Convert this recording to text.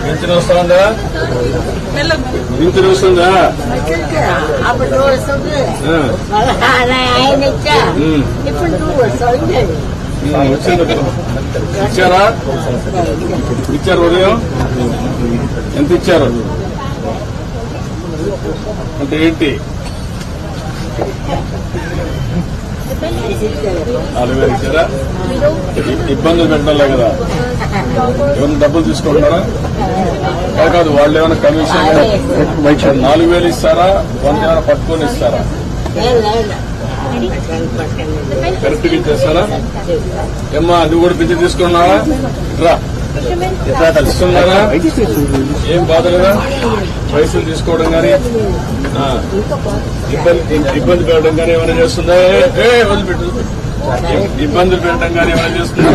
Pension వస్తుందా? Pension వస్తుందా? ఇచ్చారా? ఇచ్చారు. ఉదయం ఎంత ఇచ్చారు అంటే ఏంటి? 4,000 ఇచ్చారా? ఇబ్బందులు పెట్టాలే కదా. ఏమైనా డబ్బులు తీసుకుంటారా? కాదు, వాళ్ళు ఏమైనా కమిషన్ 4,000 ఇస్తారా? 100 ఏమైనా పట్టుకొని ఇస్తారా? కరెక్ట్గా ఇచ్చేస్తారా? ఏమ్మా నువ్వు కూడా పింఛన్ తీసుకున్నావా? రా ఇస్తున్నారా? ఏం బాధ లేదా? పైసలు తీసుకోవడం కానీ ఇబ్బంది పెట్టడం కానీ ఏమైనా చేస్తుందా? వదిలిపెట్టు. ఇబ్బందులు పెట్టడం కానీ ఏమైనా చేస్తుందా?